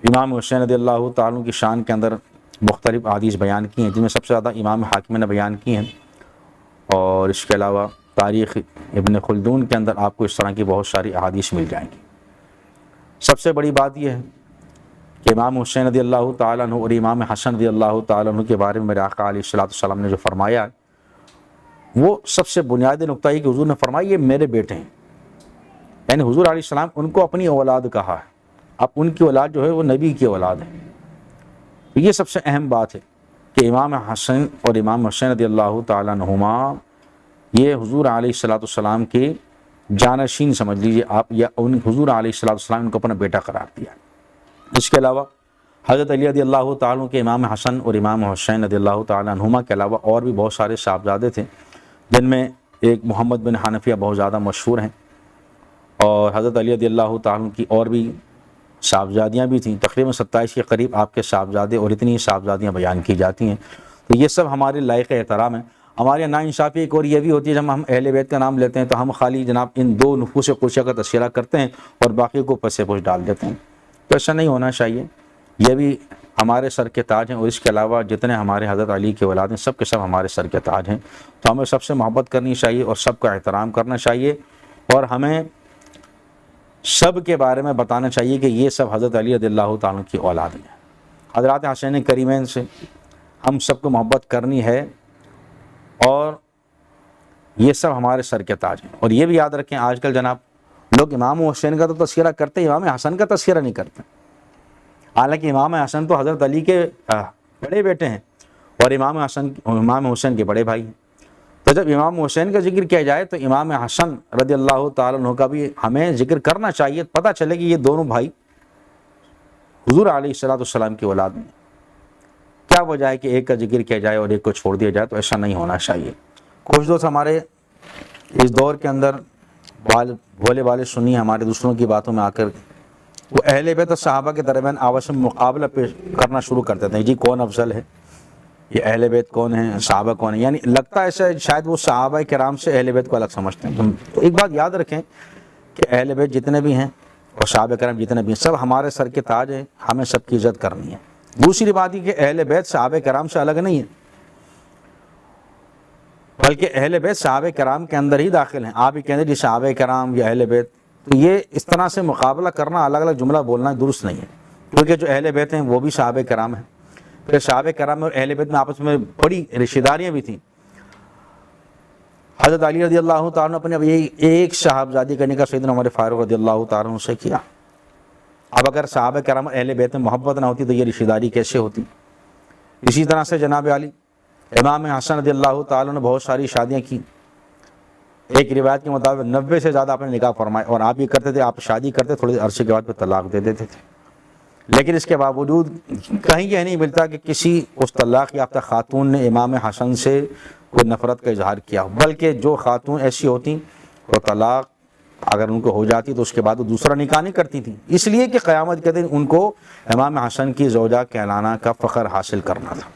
امام حسین رضی اللہ تعالیٰ عنہ کی شان کے اندر مختلف احادیث بیان کی ہیں، جن میں سب سے زیادہ امام حاکم نے بیان کی ہیں، اور اس کے علاوہ تاریخ ابن خلدون کے اندر آپ کو اس طرح کی بہت ساری احادیث مل جائیں گی۔ سب سے بڑی بات یہ ہے کہ امام حسین رضی اللہ تعالیٰ عنہ اور امام حسن رضی اللہ تعالیٰ عنہ کے بارے میں میرے آقا علیہ الصلوۃ والسلام نے جو فرمایا وہ سب سے بنیادی نقطہ یہ کہ حضور نے فرمایا یہ میرے بیٹے ہیں، یعنی حضور علیہ السلام ان کو اپنی اولاد کہا ہے، اب ان کی اولاد جو ہے وہ نبی کی اولاد ہے۔ یہ سب سے اہم بات ہے کہ امام حسن اور امام حسین رضی اللہ تعالیٰ عنہما یہ حضور علیہ الصلوۃ والسلام کے جانشین سمجھ لیجیے آپ، یا ان حضور علیہ الصلوۃ والسلام ان کو اپنا بیٹا قرار دیا۔ اس کے علاوہ حضرت علی رضی اللہ تعالیٰ کے امام حسن اور امام حسین رضی اللہ تعالیٰ عنہما کے علاوہ اور بھی بہت سارے صاحبزادے تھے، جن میں ایک محمد بن حنفیہ بہت زیادہ مشہور ہیں، اور حضرت علی رضی اللہ تعالیٰ کی اور بھی صاحبزادیاں بھی تھیں، تقریباً 27 کے قریب آپ کے صاحبزادے اور اتنی صاحبزادیاں بیان کی جاتی ہیں۔ تو یہ سب ہمارے لائق احترام ہیں۔ ہمارے ناانصافی ایک اور یہ بھی ہوتی ہے، جب ہم اہل بیت کا نام لیتے ہیں تو ہم خالی جناب ان دو نفوس قدسیہ کا تذکرہ کرتے ہیں اور باقی کو پس پوچھ ڈال دیتے ہیں، تو ایسا نہیں ہونا چاہیے۔ یہ بھی ہمارے سر کے تاج ہیں، اور اس کے علاوہ جتنے ہمارے حضرت علی کے اولاد ہیں سب کے سب ہمارے سر کے تاج ہیں، تو ہمیں سب سے محبت کرنی چاہیے اور سب کا احترام کرنا چاہیے، اور ہمیں سب کے بارے میں بتانا چاہیے کہ یہ سب حضرت علی رضی اللہ تعالیٰ کی اولاد ہیں۔ حضرات حسین کریمین سے ہم سب کو محبت کرنی ہے، اور یہ سب ہمارے سر کے تاج ہیں۔ اور یہ بھی یاد رکھیں آج کل جناب لوگ امام حسین کا تو تذکرہ کرتے ہیں، امام حسن کا تذکرہ نہیں کرتے، حالانکہ امام حسن تو حضرت علی کے بڑے بیٹے ہیں اور امام حسین کے بڑے بھائی ہیں۔ تو جب امام حسین کا ذکر کیا جائے تو امام حسن رضی اللہ تعالیٰ عنہ کا بھی ہمیں ذکر کرنا چاہیے، پتہ چلے کہ یہ دونوں بھائی حضور علیہ الصلوۃ والسلام کی اولاد میں۔ کیا وجہ ہے کہ ایک کا ذکر کیا جائے اور ایک کو چھوڑ دیا جائے؟ تو ایسا نہیں ہونا چاہیے۔ کچھ دوست ہمارے اس دور کے اندر بھولے والے سنی ہمارے دوسروں کی باتوں میں آ کر وہ اہل بیت اور صحابہ کے درمیان آپس میں مقابلہ پیش کرنا شروع کر دیتے ہیں، جی کون افضل ہے، یہ اہل بیت کون ہیں، صحابہ کون ہیں، یعنی لگتا ہے ایسا شاید وہ صحابہ کرام سے اہل بیت کو الگ سمجھتے ہیں۔ تو ایک بات یاد رکھیں کہ اہل بیت جتنے بھی ہیں اور صحابہ کرام جتنے بھی ہیں سب ہمارے سر کے تاج ہیں، ہمیں سب کی عزت کرنی ہے۔ دوسری بات یہ کہ اہل بیت صحابہ کرام سے الگ نہیں ہے، بلکہ اہل بیت صحابہ کرام کے اندر ہی داخل ہیں۔ آپ ہی کہیں جی صحابہ کرام یا اہل بیت، تو یہ اس طرح سے مقابلہ کرنا، الگ الگ جملہ بولنا درست نہیں ہے، کیونکہ جو اہل بیت ہیں وہ بھی صحابہ کرام ہیں، پھر صحابہ کرام اور اہل بیت میں آپس میں بڑی رشتہ داریاں بھی تھیں۔ حضرت علی رضی اللہ تعالیٰ نے اپنے اب یہی ایک صاحبزادی کا نکاح سیدنا عمر فاروق رضی اللہ تعالیٰ عنہ سے کیا۔ اب اگر صحابہ کرام اور اہل بیت میں محبت نہ ہوتی تو یہ رشتہ داری کیسے ہوتی؟ اسی طرح سے جناب علی امام حسن رضی اللہ تعالیٰ نے بہت ساری شادیاں کی، ایک روایت کے مطابق 90 سے زیادہ آپ نے نکاح فرمائے، اور آپ یہ کرتے تھے آپ شادی کرتے تھوڑے عرصے کے بعد پھر طلاق دے دیتے تھے، لیکن اس کے باوجود کہیں یہ نہیں ملتا کہ کسی اس طلاق یافتہ خاتون نے امام حسن سے کوئی نفرت کا اظہار کیا، بلکہ جو خاتون ایسی ہوتی وہ طلاق اگر ان کو ہو جاتی تو اس کے بعد وہ دوسرا نکاح نہیں کرتی تھی، اس لیے کہ قیامت کے دن ان کو امام حسن کی زوجہ کہلانا کا فخر حاصل کرنا تھا۔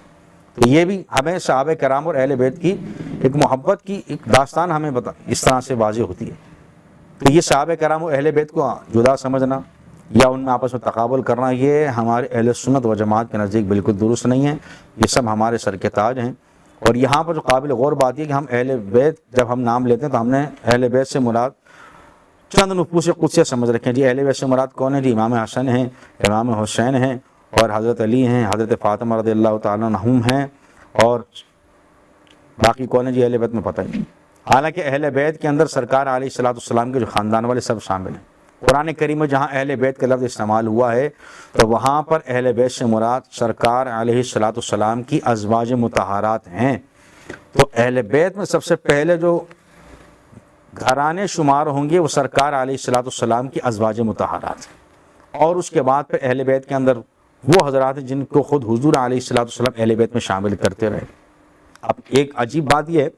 تو یہ بھی ہمیں صحابہ کرام اور اہل بیت کی ایک محبت کی ایک داستان ہمیں اس طرح سے واضح ہوتی ہے۔ تو یہ صحابہ کرام اور اہل بیت کو جدا سمجھنا یا ان میں آپس میں تقابل کرنا، یہ ہمارے اہل سنت و جماعت کے نزدیک بالکل درست نہیں ہے، یہ سب ہمارے سر کے تاج ہیں۔ اور یہاں پر جو قابل غور بات یہ کہ ہم اہل بیت جب ہم نام لیتے ہیں تو ہم نے اہل بیت سے مراد چند نفوس قدسیہ سمجھ رکھیں، جی اہل بیت سے مراد کون ہے؟ جی امام حسن ہیں، امام حسین ہیں، اور حضرت علی ہیں، حضرت فاطمہ رضی اللہ تعالیٰ عنہم ہیں، اور باقی کون ہے جی اہل بیت میں پتہ نہیں۔ حالانکہ اہل بیت کے اندر سرکار علیہ الصلوۃ والسلام کے جو خاندان والے سب شامل ہیں۔ قرآن کریم میں جہاں اہل بیت کا لفظ استعمال ہوا ہے تو وہاں پر اہل بیت سے مراد سرکار علیہ الصلوۃ والسلام کی ازواج مطہرات ہیں۔ تو اہل بیت میں سب سے پہلے جو گھرانے شمار ہوں گے وہ سرکار علیہ الصلوۃ والسلام کی ازواج مطہرات ہیں، اور اس کے بعد پھر اہل بیت کے اندر وہ حضرات ہیں جن کو خود حضور علیہ الصلوۃ والسلام اہل بیت میں شامل کرتے رہے۔ اب ایک عجیب بات یہ ہے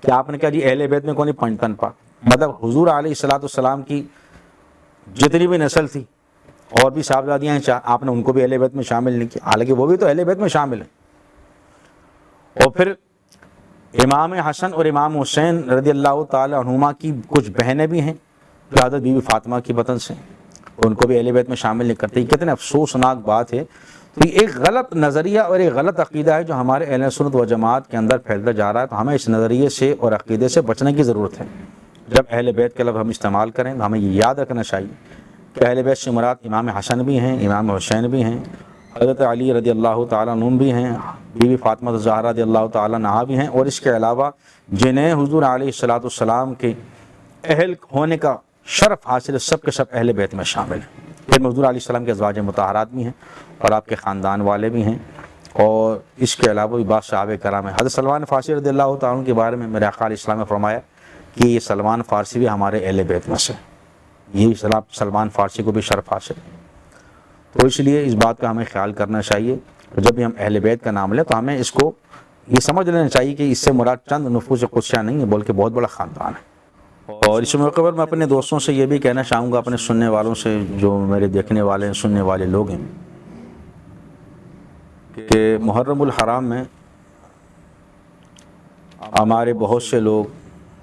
کہ آپ نے کہا جی اہل بیت میں کون ہے؟ پنجتن پاک، مطلب حضور علیہ الصلوۃ والسلام کی جتنی بھی نسل تھی اور بھی صاحبزادیاں ہیں آپ نے ان کو بھی اہل بیت میں شامل نہیں کیا، حالانکہ وہ بھی تو اہل بیت میں شامل ہیں۔ اور پھر امام حسن اور امام حسین رضی اللہ تعالی عنہما کی کچھ بہنیں بھی ہیں جو حضرت بی بی فاطمہ کی بطن سے، ان کو بھی اہل بیت میں شامل نہیں کرتے. یہ کتنے افسوسناک بات ہے. تو یہ ایک غلط نظریہ اور ایک غلط عقیدہ ہے جو ہمارے اہل سنت و جماعت کے اندر پھیلتا جا رہا ہے. تو ہمیں اس نظریے سے اور عقیدے سے بچنے کی ضرورت ہے. جب اہل بیت کا لفظ ہم استعمال کریں تو ہمیں یہ یاد رکھنا چاہیے کہ اہل بیت سے مراد امام حسن بھی ہیں, امام حسین بھی ہیں, حضرت علی رضی اللہ تعالیٰ عنہ بھی ہیں, بیوی فاطمہ الزہرا رضی اللہ تعالیٰ عنہا بھی ہیں, اور اس کے علاوہ جنہیں حضور علیہ الصلوۃ والسلام کے اہل ہونے کا شرف حاصل ہے, سب کے سب اہل بیت میں شامل ہیں. پھر حضور علیہ السلام کے ازواج مطہرات بھی ہیں اور آپ کے خاندان والے بھی ہیں, اور اس کے علاوہ بھی بعض صحابہ کرام ہیں. حضرت سلمان فارسی رضی اللہ تعالیٰ عنہ کے بارے میں میرے آقا علیہ السلام نے فرمایا کہ یہ سلمان فارسی بھی ہمارے اہل بیت میں سے, یہی سلمان فارسی کو بھی شرف حاصل ہے. تو اس لیے اس بات کا ہمیں خیال کرنا چاہیے. جب بھی ہم اہل بیت کا نام لیں تو ہمیں اس کو یہ سمجھ لینا چاہیے کہ اس سے مراد چند نفوس قدسیہ نہیں ہے بلکہ بہت بڑا خاندان ہے. اور اس موقع پر میں اپنے دوستوں سے یہ بھی کہنا چاہوں گا, اپنے سننے والوں سے, جو میرے دیکھنے والے ہیں, سننے والے لوگ ہیں, کہ محرم الحرام میں ہمارے بہت سے لوگ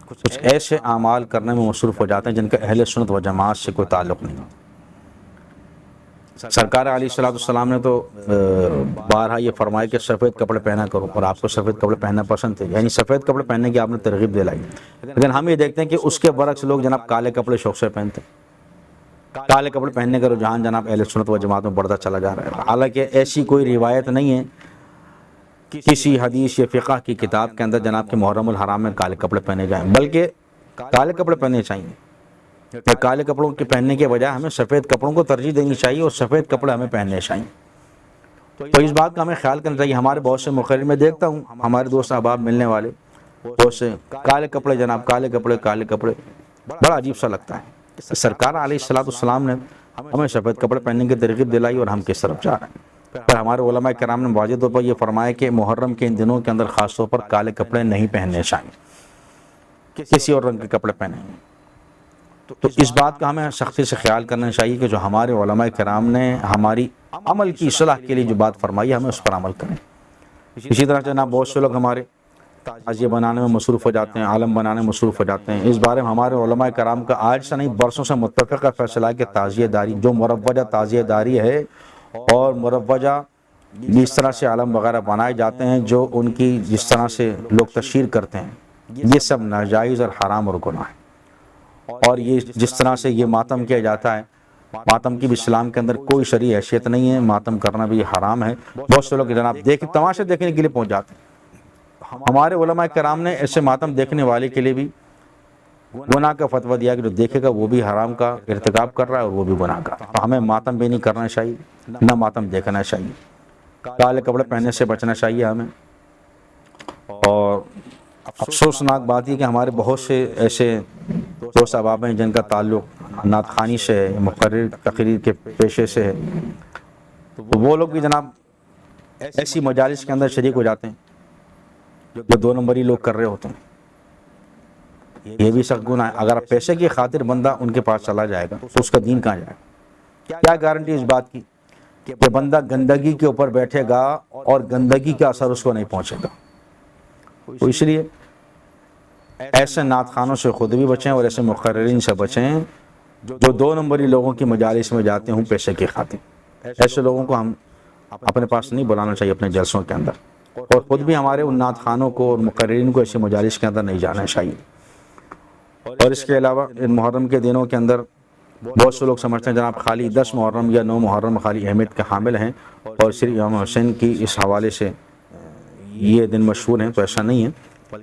کچھ ایسے اعمال کرنے میں مصروف ہو جاتے ہیں جن کا اہل سنت و جماعت سے کوئی تعلق نہیں. سرکار علیہ الصلوۃ والسلام نے تو بارہا یہ فرمایا کہ سفید کپڑے پہنا کرو, اور آپ کو سفید کپڑے پہننا پسند تھے, یعنی سفید کپڑے پہننے کی آپ نے ترغیب دلائی. لیکن ہم یہ دیکھتے ہیں کہ اس کے برعکس لوگ جناب کالے کپڑے شوق سے پہنتے ہیں. کالے کپڑے پہننے کا رجحان جناب اہل سنت و جماعت میں بڑھتا چلا جا رہا ہے. حالانکہ ایسی کوئی روایت نہیں ہے کسی حدیث یا فقہ کی کتاب کے اندر جناب کہ محرم الحرام میں کالے کپڑے پہنے جائیں, بلکہ کالے کپڑے پہننے چاہیے. کالے کپڑوں کے پہننے کے بجائے ہمیں سفید کپڑوں کو ترجیح دینی چاہیے, اور سفید کپڑے ہمیں پہننے چاہیے. تو اس بات کا ہمیں خیال کرنا چاہیے. ہمارے بہت سے مقرر میں دیکھتا ہوں, ہمارے دوست احباب ملنے والے بہت سے کالے کپڑے, جناب کالے کپڑے, کالے کپڑے, بڑا عجیب سا لگتا ہے. سرکار علیہ الصلوۃ والسلام نے ہمیں سفید کپڑے پہننے کی ترغیب دلائی, اور ہم کس طرف جا رہے ہیں. پر ہمارے علماء کرام نے واضح طور پر یہ فرمایا کہ محرم کے ان دنوں کے اندر خاص طور پر کالے کپڑے نہیں پہننے چاہیے, کسی اور رنگ کے کپڑے پہنیں. تو اس بات کا ہمیں سختی سے خیال کرنا چاہیے کہ جو ہمارے علماء کرام نے ہماری عمل کی اصلاح کے لیے جو بات فرمائی ہے, ہمیں اس پر عمل کریں. اسی طرح جناب بہت سے لوگ ہمارے تعزیے بنانے میں مصروف ہو جاتے ہیں, عالم بنانے میں مصروف ہو جاتے ہیں. اس بارے میں ہمارے علماء کرام کا آج سے نہیں برسوں سے متفقہ فیصلہ ہے کہ تعزیہ داری, جو مروجہ تعزیہ داری ہے اور مروجہ جس طرح سے عالم وغیرہ بنائے جاتے ہیں, جو ان کی جس طرح سے لوگ تشہیر کرتے ہیں, یہ سب ناجائز اور حرام اور گناہ ہے. اور یہ جس طرح سے یہ ماتم کیا جاتا ہے, ماتم کی بھی اسلام کے اندر کوئی شرعی حیثیت نہیں ہے, ماتم کرنا بھی حرام ہے. بہت سے لوگ جناب تماشے دیکھنے کے لیے پہنچ جاتے ہیں. ہمارے علماء کرام نے ایسے ماتم دیکھنے والے کے لیے بھی گناہ کا فتویٰ دیا کہ جو دیکھے گا وہ بھی حرام کا ارتکاب کر رہا ہے اور وہ بھی گناہ کا. تو ہمیں ماتم بھی نہیں کرنا چاہیے, نہ ماتم دیکھنا چاہیے. کالے کپڑے پہننے سے بچنا چاہیے ہمیں. اور افسوسناک بات یہ کہ ہمارے بہت سے ایسے دوست احباب ہیں جن کا تعلق نعت خوانی سے ہے, مقرر تقریر کے پیشے سے ہے. تو وہ لوگ بھی جناب ایسی مجالس کے اندر شریک ہو جاتے ہیں جو 2 نمبری لوگ کر رہے ہوتے ہیں. یہ بھی سخت گناہ ہے. اگر پیسے کی خاطر بندہ ان کے پاس چلا جائے گا تو اس کا دین کہاں جائے گا؟ کیا گارنٹی اس بات کی کہ بندہ گندگی کے اوپر بیٹھے گا اور گندگی کا اثر اس کو نہیں پہنچے گا؟ تو اس لیے ایسے نعت خوانوں سے خود بھی بچیں اور ایسے مقررین سے بچیں جو 2 نمبری لوگوں کی مجالس میں جاتے ہوں پیسے کی خاطر. ایسے لوگوں کو ہم اپنے پاس نہیں بلانا چاہیے اپنے جلسوں کے اندر, اور خود بھی ہمارے ان نعت خوانوں کو اور مقررین کو ایسے مجالس کے اندر نہیں جانا چاہیے. اور اس کے علاوہ ان محرم کے دنوں کے اندر بہت سے لوگ سمجھتے ہیں جناب خالی 10 محرم یا 9 محرم خالی اہمیت کے حامل ہیں اور صرف امام حسین کی اس حوالے سے یہ دن مشہور ہیں. تو ایسا نہیں ہے,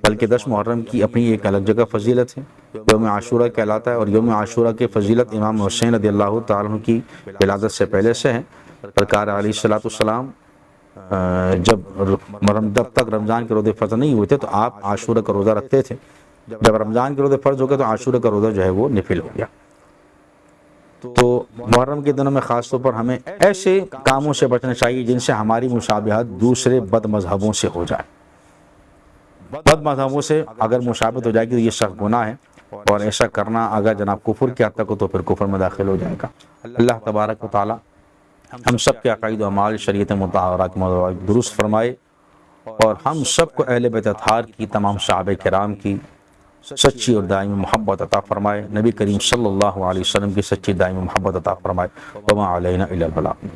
بلکہ 10 محرم کی اپنی ایک الگ جگہ فضیلت ہے. یوم عاشورہ کہلاتا ہے, اور یوم عاشورہ کی فضیلت امام حسین رضی اللہ تعالیٰ عنہ کی ولادت سے پہلے سے ہے. سرکار علیہ الصلوۃ والسلام جب تک رمضان کے روزے فرض نہیں ہوئے تھے تو آپ عاشورہ کا روزہ رکھتے تھے. جب رمضان کے روزے فرض ہو گئے تو عاشورہ کا روزہ جو ہے وہ نفل ہو گیا. تو محرم کے دنوں میں خاص طور پر ہمیں ایسے کاموں سے بچنا چاہیے جن سے ہماری مشابہت دوسرے بد مذہبوں سے ہو جائے. بد مذہبوں سے اگر مشابہت ہو جائے گی تو یہ سخت گناہ ہے, اور ایسا کرنا اگر جناب کفر کی حد تک ہو تو پھر کفر میں داخل ہو جائے گا. اللہ تبارک و تعالی ہم سب کے عقائد و اعمال شریعت مطہرہ کے مطابق درست فرمائے, اور ہم سب کو اہل بیت اطہار کی, تمام صحابہ کرام کی سچی اور دائمی محبت عطا فرمائے، نبی کریم صلی اللہ علیہ وسلم کی سچی دائمی محبت عطا فرمائے۔ وما علینا الا البلاغ۔